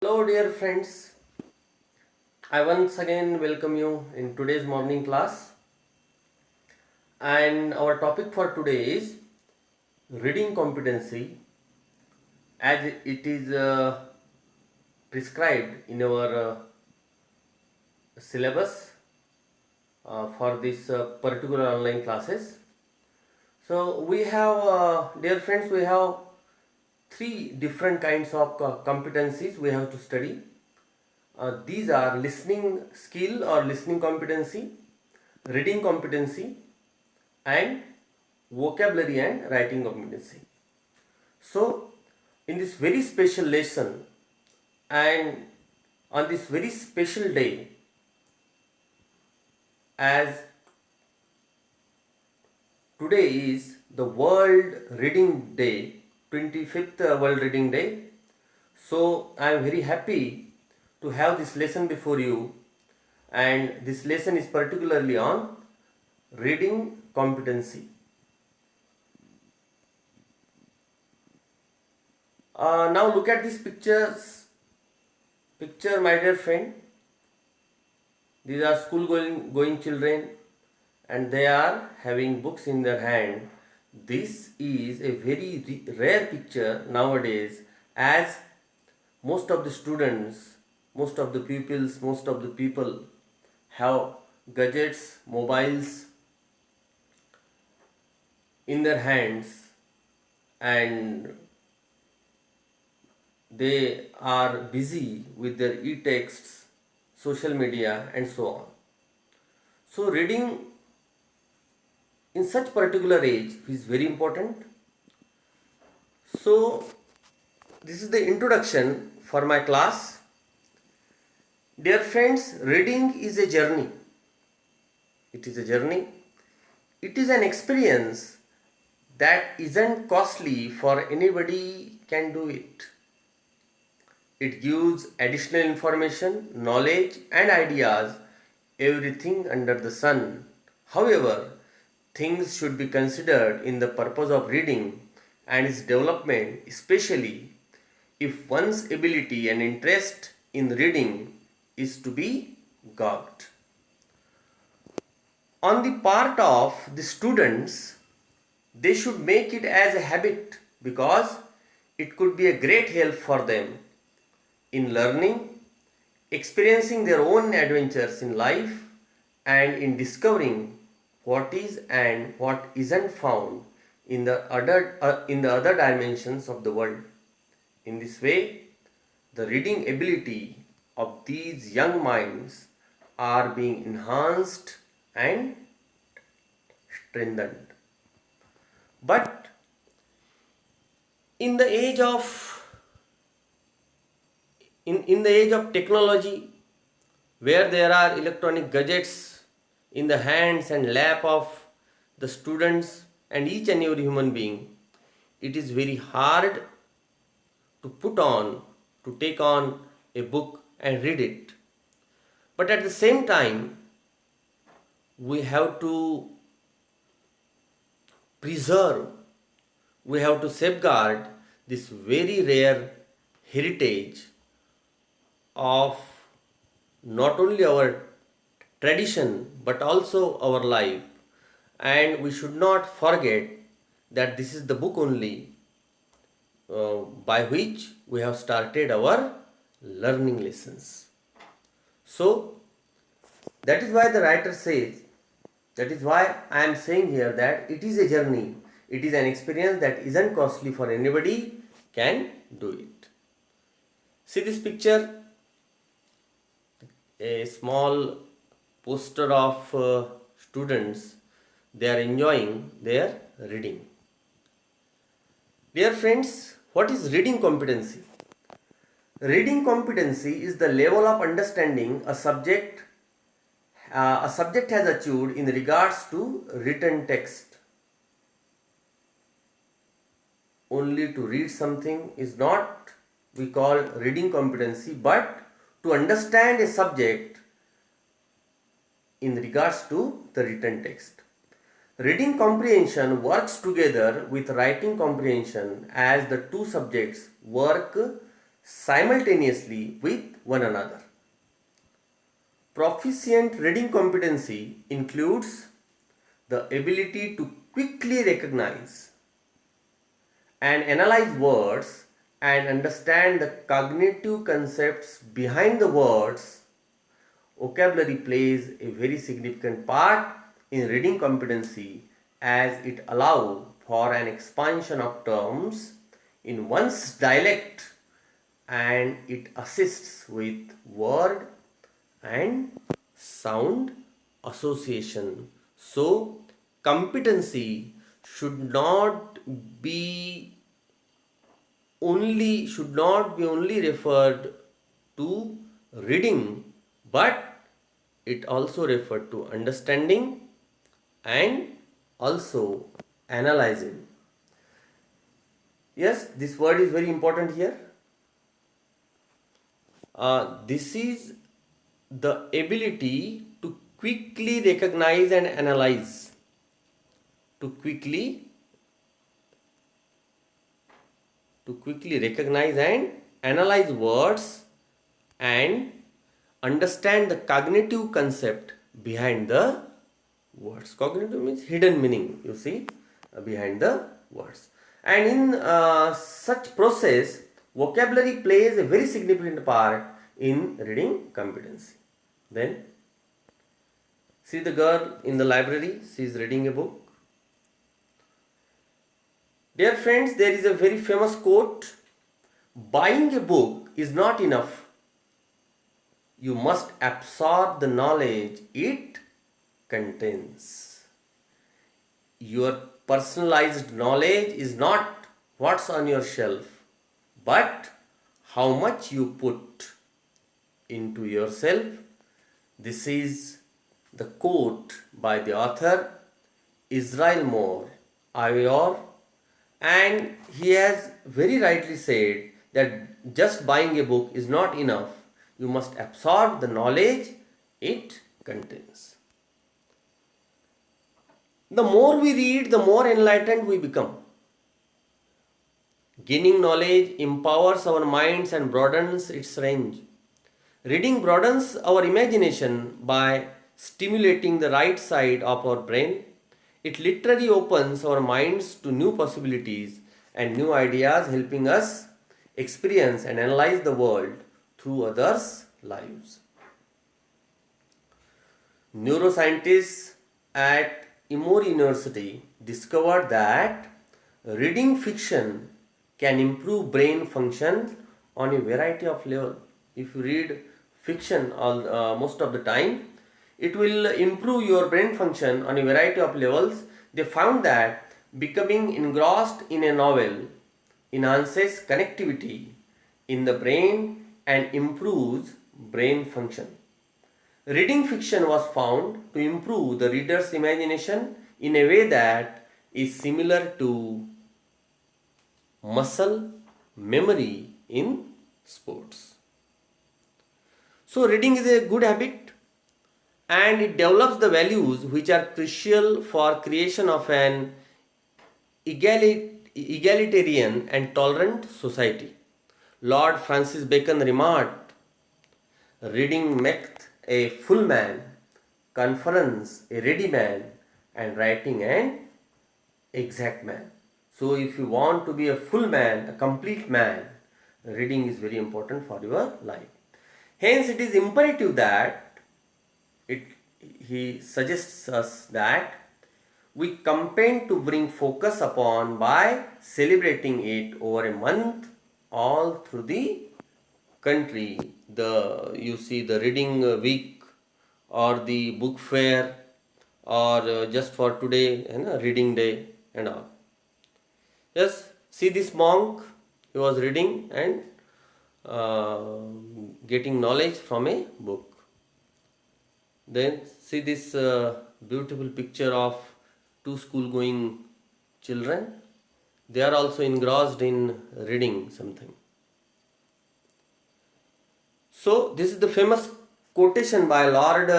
Hello, dear friends. I once again welcome you in today's morning class. And our topic for today is reading competency as it is prescribed in our syllabus for this particular online classes. So, we have, dear friends, we have three different kinds of competencies we have to study. These are listening skill or listening competency, reading competency, and vocabulary and writing competency. So, in this very special lesson and on this very special day, as today is the World Reading Day, 25th World Reading Day. So, I am very happy to have this lesson before you, and this lesson is particularly on reading competency. Now look at this picture, my dear friend. These are school going children, and they are having books in their hand. This is a very rare picture nowadays, as most of the students, most of the pupils, most of the people have gadgets, mobiles in their hands, and they are busy with their e-texts, social media, and so on. So, reading in such particular age is very important. So, this is the introduction for my class. Dear friends, reading is a journey. It is a journey. It is an experience that isn't costly for anybody can do it. It gives additional information, knowledge, and ideas, everything under the sun. However, things should be considered in the purpose of reading and its development, especially if one's ability and interest in reading is to be gauged. On the part of the students, they should make it as a habit because it could be a great help for them in learning, experiencing their own adventures in life, and in discovering what is and what isn't found in the other dimensions of the world. In this way, the reading ability of these young minds are being enhanced and strengthened. But in the age of in the age of technology, where there are electronic gadgets in the hands and lap of the students and each and every human being, it is very hard to take on a book and read it. But at the same time, we have to preserve, we have to safeguard this very rare heritage of not only our tradition but also our life, and we should not forget that this is the book only by which we have started our learning lessons. So that is why the writer says, that is why I am saying here that it is a journey, it is an experience that isn't costly for anybody can do it. See this picture, a small poster of students, they are enjoying their reading. Dear friends, what is reading competency? Reading competency is the level of understanding a subject has achieved in regards to written text. Only to read something is not we call reading competency, but to understand a subject in regards to the written text. Reading comprehension works together with writing comprehension as the two subjects work simultaneously with one another. Proficient reading competency includes the ability to quickly recognize and analyze words and understand the cognitive concepts behind the words. Vocabulary plays a very significant part in reading competency as it allows for an expansion of terms in one's dialect, and it assists with word and sound association. So, competency should not be only referred to reading, but it also referred to understanding and also analyzing. Yes, this word is very important here. This is the ability to quickly recognize and analyze, to quickly recognize and analyze words and understand the cognitive concept behind the words. Cognitive means hidden meaning, you see, behind the words. And in such process, vocabulary plays a very significant part in reading competency. Then, see the girl in the library, she is reading a book. Dear friends, there is a very famous quote: buying a book is not enough. You must absorb the knowledge it contains. Your personalized knowledge is not what's on your shelf, but how much you put into yourself. This is the quote by the author Israel Moore Ayor, and he has very rightly said that just buying a book is not enough. You must absorb the knowledge it contains. The more we read, the more enlightened we become. Gaining knowledge empowers our minds and broadens its range. Reading broadens our imagination by stimulating the right side of our brain. It literally opens our minds to new possibilities and new ideas, helping us experience and analyze the world through others' lives. Neuroscientists at Emory University discovered that reading fiction can improve brain function on a variety of levels. If you read fiction most of the time, it will improve your brain function on a variety of levels. They found that becoming engrossed in a novel enhances connectivity in the brain and improves brain function. Reading fiction was found to improve the reader's imagination in a way that is similar to muscle memory in sports. So, reading is a good habit and it develops the values which are crucial for creation of an egalitarian and tolerant society. Lord Francis Bacon remarked, reading maketh a full man, conference a ready man, and writing an exact man. So if you want to be a full man, a complete man, reading is very important for your life. Hence it is imperative that he suggests us that we campaign to bring focus upon by celebrating it over a month all through the country. You see the reading week or the book fair, or just for today, reading day and all. Yes, see this monk, he was reading and getting knowledge from a book. Then see this beautiful picture of two school going children. They are also engrossed in reading something. So this is the famous quotation by Lord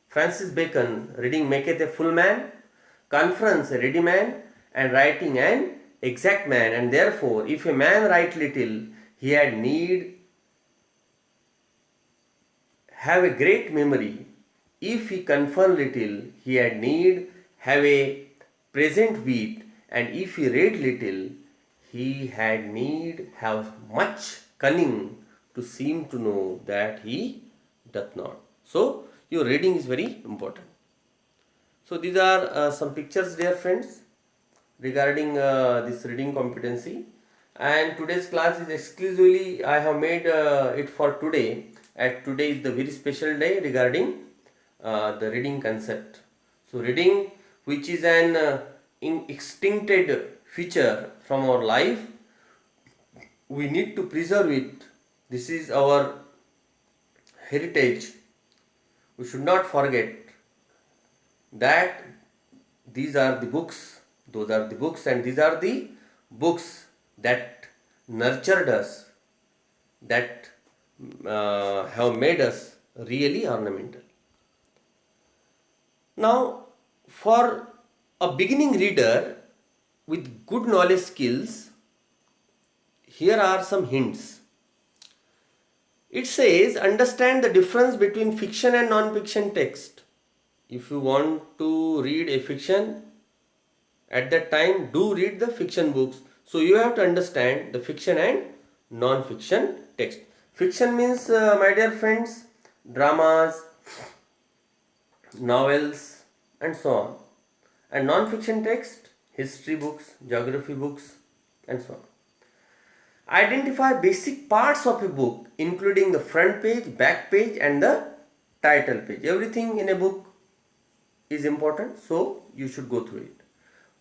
Francis Bacon: reading maketh a full man, conference a ready man, and writing an exact man. And therefore, if a man write little, he had need have a great memory. If he confirm little, he had need have a present wit, and if he read little, he had need have much cunning to seem to know that he doth not. So your reading is very important. So these are some pictures, dear friends, regarding this reading competency. And today's class is exclusively I have made it for today. And today is the very special day regarding the reading concept. So reading, which is an extincted feature from our life, we need to preserve it. This is our heritage. We should not forget that these are the books, those are the books, and these are the books that nurtured us, that have made us really ornamental. Now, for a beginning reader with good knowledge skills, here are some hints. It says, understand the difference between fiction and non-fiction text. If you want to read a fiction, at that time do read the fiction books. So you have to understand the fiction and non-fiction text. Fiction means, my dear friends, dramas, novels, and so on. And non-fiction text, history books, geography books, and so on. Identify basic parts of a book, including the front page, back page, and the title page. Everything in a book is important, so you should go through it.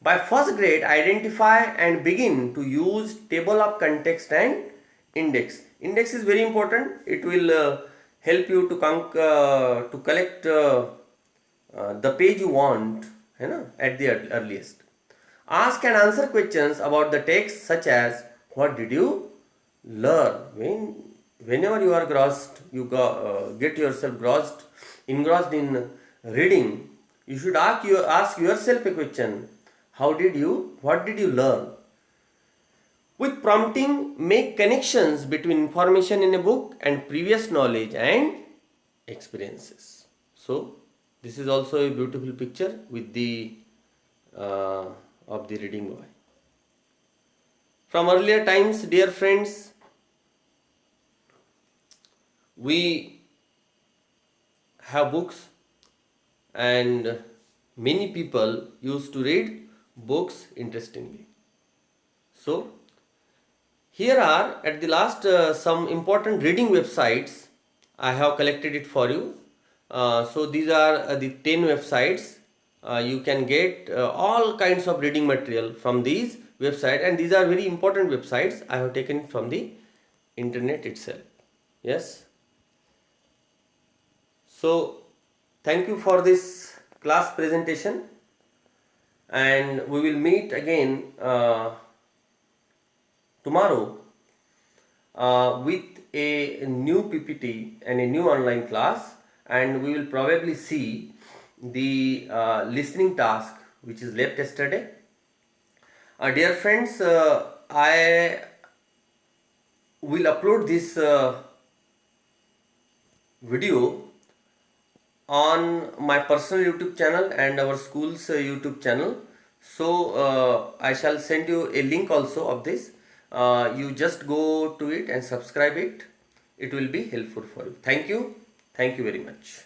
By first grade, identify and begin to use table of context and index. Index is very important. It will help you to collect the page you want, at the earliest. Ask and answer questions about the text, such as what did you learn? Whenever you are get yourself engrossed in reading, you should ask yourself a question. What did you learn? With prompting, make connections between information in a book and previous knowledge and experiences. So, this is also a beautiful picture with the of the reading boy. From earlier times, dear friends, we have books, and many people used to read books interestingly. So, here are at the last some important reading websites. I have collected it for you. So these are the 10 websites. You can get all kinds of reading material from these websites, and these are very important websites. I have taken it from the internet itself. Yes. So thank you for this class presentation, and we will meet again tomorrow with a new PPT and a new online class, and we will probably see the listening task which is left yesterday. Dear friends, I will upload this video on my personal YouTube channel and our school's YouTube channel. So I shall send you a link also of this. You just go to it and subscribe it. It will be helpful for you. Thank you. Thank you very much.